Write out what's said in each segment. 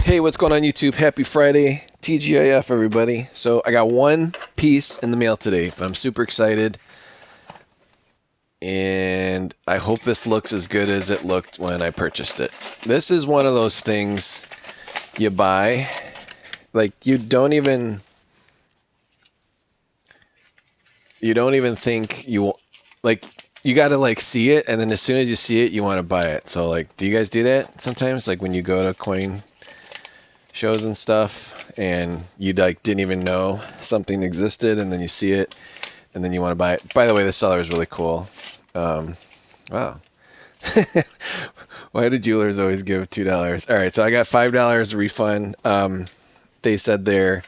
Hey, what's going on YouTube? Happy Friday, TGIF everybody. So I got one piece in the mail today, but I'm super excited. And I hope this looks as good as it looked when I purchased it. This is one of those things you buy, like you don't even think you, like, you got to like see it, and then as soon as you see it, you want to buy it. So like, do you guys do that sometimes? Like when you go to coin shows and stuff and you like didn't even know something existed, and then you see it and then you want to buy it. By the way, the seller is really cool. Wow. Why do jewelers always give $2? All right, so I got $5 refund. They said their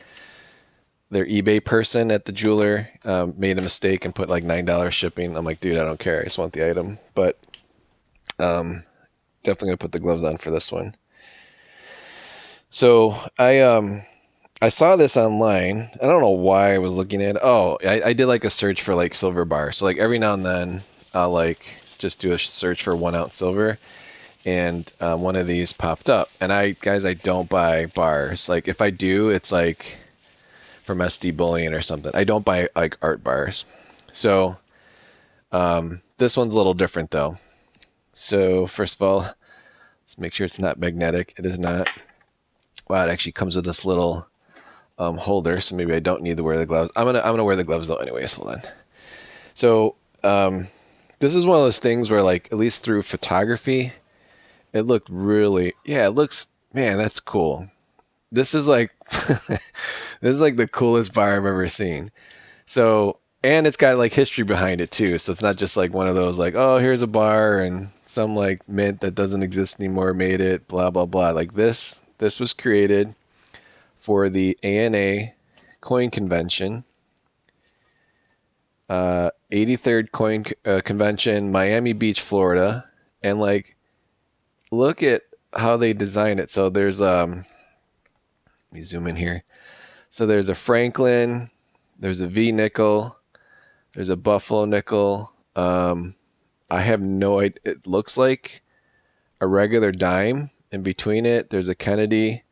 eBay person at the jeweler made a mistake and put like $9 shipping. I'm like, dude, I don't care, I just want the item. But definitely gonna put the gloves on for this one. So I saw this online. I don't know why I was looking at it. Oh, I did like a search for like silver bars. So like every now and then I'll like just do a search for 1 ounce silver, and one of these popped up. And I don't buy bars. Like if I do, it's like from SD Bullion or something. I don't buy like art bars. So this one's a little different though. So first of all, let's make sure it's not magnetic. It is not. Wow, it actually comes with this little holder, so maybe I don't need to wear the gloves. I'm gonna wear the gloves though anyways. Hold on. So this is one of those things where, like, at least through photography, it looked really, yeah, it looks, man, that's cool. This is like this is like the coolest bar I've ever seen. So, and it's got like history behind it too. So it's not just like one of those like, oh, here's a bar and some like mint that doesn't exist anymore made it, blah blah blah. Like this was created for the ANA Coin Convention, 83rd Coin Convention, Miami Beach, Florida. And like, look at how they design it. So there's let me zoom in here. So there's a Franklin, there's a V nickel, there's a Buffalo nickel. I have no idea. It looks like a regular dime. In between it, there's a Kennedy.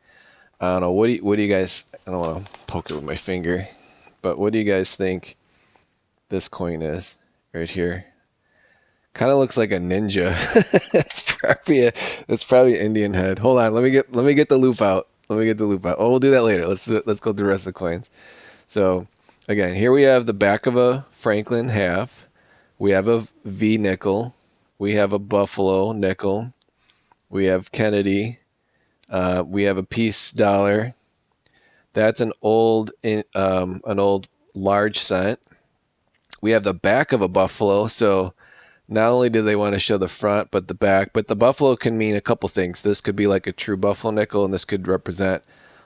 I don't know. What do you guys? I don't want to poke it with my finger, but what do you guys think this coin is right here? Kind of looks like a ninja. It's probably an Indian head. Hold on. Let me get the loop out. Let me get the loop out. Oh, we'll do that later. Let's go through the rest of the coins. So again, here we have the back of a Franklin half. We have a V nickel. We have a Buffalo nickel. We have Kennedy. We have a peace dollar. That's an old large cent. We have the back of a Buffalo. So not only did they want to show the front, but the back. But the Buffalo can mean a couple things. This could be like a true Buffalo nickel, and this could represent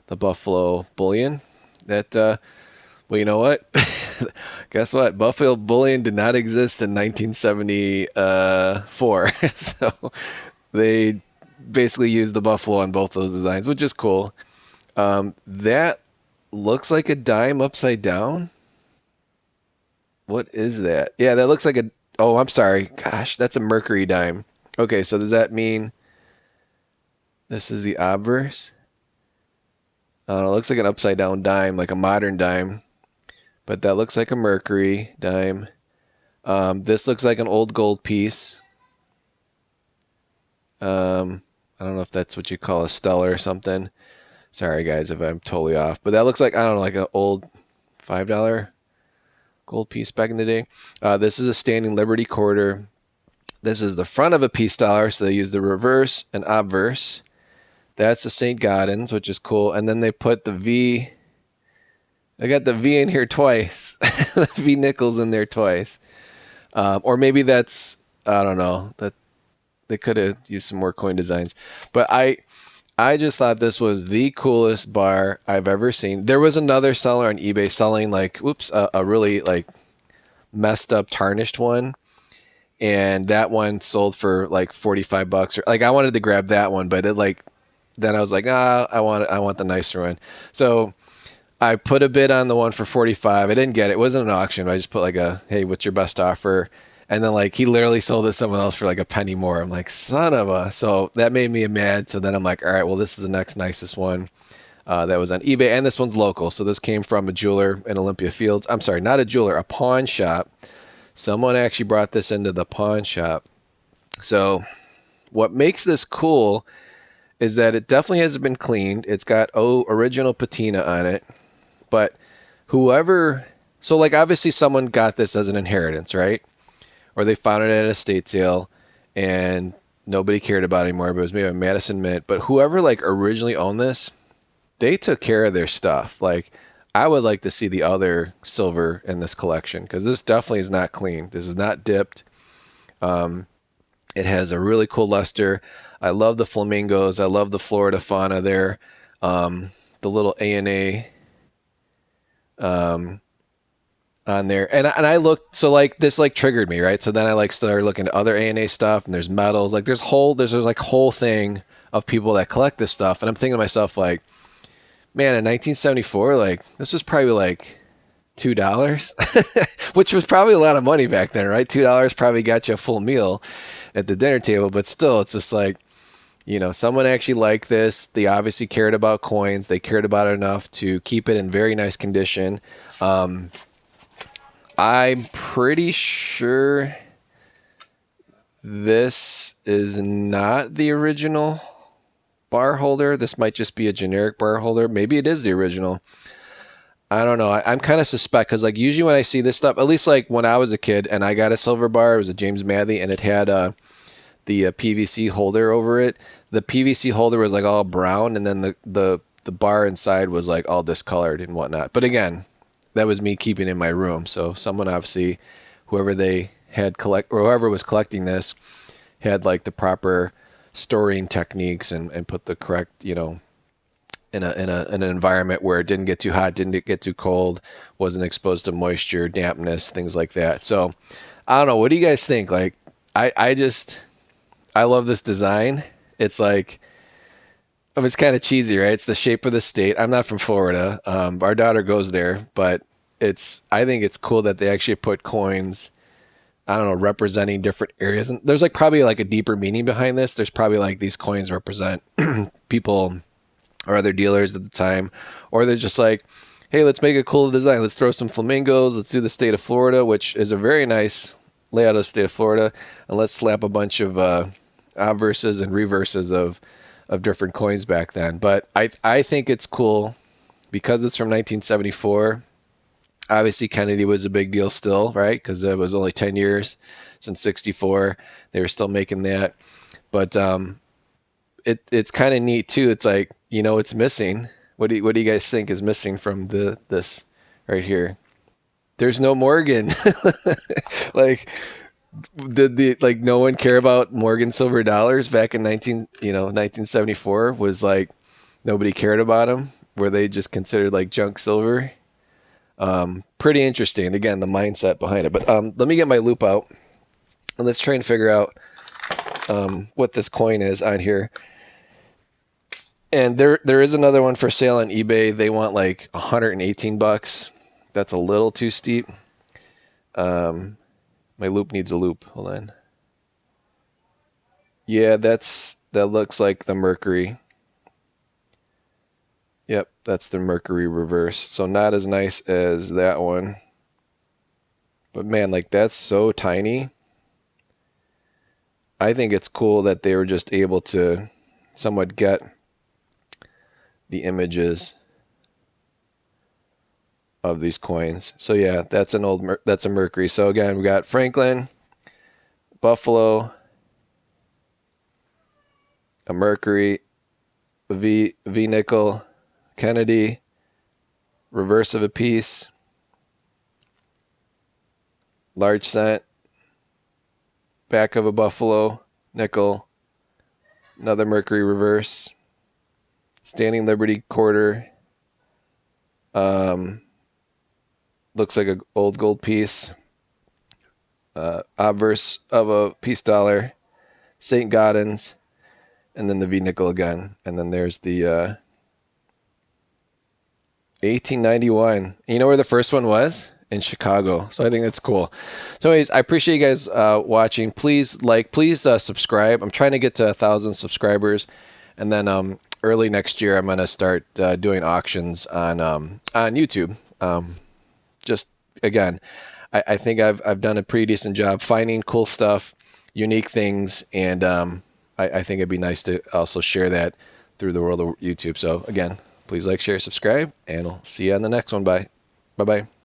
the Buffalo bullion. That, well, you know what? Guess what? Buffalo bullion did not exist in 1974. So they basically used the Buffalo on both those designs, which is cool. That looks like a dime upside down. What is that? Yeah, that looks like a, oh, I'm sorry. Gosh, that's a Mercury dime. Okay, so does that mean this is the obverse? I don't know, it looks like an upside down dime, like a modern dime. But that looks like a Mercury dime. This looks like an old gold piece. I don't know if that's what you call a stellar or something. Sorry guys if I'm totally off. But that looks like, I don't know, like an old $5 gold piece back in the day. This is a standing Liberty quarter. This is the front of a peace dollar, so they use the reverse and obverse. That's the St. Gaudens, which is cool. And then they put the V. They got the V in here twice. The V nickels in there twice. Or maybe that's, I don't know, that they could have used some more coin designs. But I just thought this was the coolest bar I've ever seen. There was another seller on eBay selling like, a really like messed up tarnished one. And that one sold for like $45 or like, I wanted to grab that one, but it like, then I was like, I want the nicer one. So I put a bid on the one for 45. I didn't get it. It wasn't an auction. I just put like a, hey, what's your best offer? And then like he literally sold it to someone else for like a penny more. I'm like, son of a. So that made me mad. So then I'm like, all right, well, this is the next nicest one that was on eBay. And this one's local. So this came from a jeweler in Olympia Fields. I'm sorry, not a jeweler, a pawn shop. Someone actually brought this into the pawn shop. So what makes this cool is that it definitely hasn't been cleaned. It's got original patina on it. But whoever, so like obviously someone got this as an inheritance, right? Or they found it at an estate sale and nobody cared about it anymore, but it was maybe a Madison Mint. But whoever like originally owned this, they took care of their stuff. Like I would like to see the other silver in this collection because this definitely is not clean. This is not dipped. It has a really cool luster. I love the flamingos. I love the Florida fauna there. The little ANA on there, and I looked, so like this like triggered me, right? So then I like started looking at other ANA stuff, and there's metals, like there's like whole thing of people that collect this stuff, and I'm thinking to myself like, man, in 1974, like this was probably like $2, which was probably a lot of money back then, right? $2 probably got you a full meal at the dinner table, but still, it's just like, someone actually liked this. They obviously cared about coins. They cared about it enough to keep it in very nice condition. I'm pretty sure this is not the original bar holder. This might just be a generic bar holder. Maybe it is the original. I don't know. I'm kind of suspect because like usually when I see this stuff, at least like when I was a kid and I got a silver bar, it was a James Madley and it had the PVC holder over it. The PVC holder was like all brown and then the bar inside was like all discolored and whatnot. But again, that was me keeping it in my room. So someone obviously, whoever they had or whoever was collecting this, had like the proper storing techniques and put the correct, in an environment where it didn't get too hot, didn't get too cold, wasn't exposed to moisture, dampness, things like that. So I don't know. What do you guys think? Like, I love this design. It's like, I mean, it's kind of cheesy, right? It's the shape of the state. I'm not from Florida. Our daughter goes there, but I think it's cool that they actually put coins, I don't know, representing different areas. And there's like probably like a deeper meaning behind this. There's probably like these coins represent people or other dealers at the time, or they're just like, hey, let's make a cool design. Let's throw some flamingos. Let's do the state of Florida, which is a very nice layout of the state of Florida. And let's slap a bunch of obverses and reverses of different coins back then. But I think it's cool because it's from 1974. Obviously, Kennedy was a big deal still, right? Because it was only 10 years since 64. They were still making that. But it's kind of neat, too. It's like, it's missing. What do you guys think is missing from this right here? There's no Morgan. Like, did like no one care about Morgan silver dollars back in 1974? Was like nobody cared about them? Were they just considered like junk silver? Pretty interesting. Again, the mindset behind it. But let me get my loop out and let's try and figure out what this coin is on here. And there is another one for sale on eBay. They want like $118. That's a little too steep. My loop needs a loop. Hold on. Yeah, that looks like the Mercury. Yep, that's the Mercury reverse. So not as nice as that one. But man, like that's so tiny. I think it's cool that they were just able to somewhat get the images of these coins. So yeah, that's a Mercury. So again, we got Franklin, Buffalo, a Mercury, V nickel, Kennedy, reverse of a piece, large cent, back of a Buffalo, nickel, another Mercury reverse, Standing Liberty quarter, looks like an old gold piece, obverse of a peace dollar, St. Gaudens, and then the V nickel again. And then there's the 1891. You know where the first one was? in Chicago. So I think that's cool. So anyways, I appreciate you guys watching. Please subscribe. I'm trying to get to 1,000 subscribers, and then early next year I'm gonna start doing auctions on YouTube. Just again, I think I've done a pretty decent job finding cool stuff, unique things, and I think it'd be nice to also share that through the world of YouTube. So again, please like, share, subscribe, and I'll see you on the next one. Bye. Bye bye.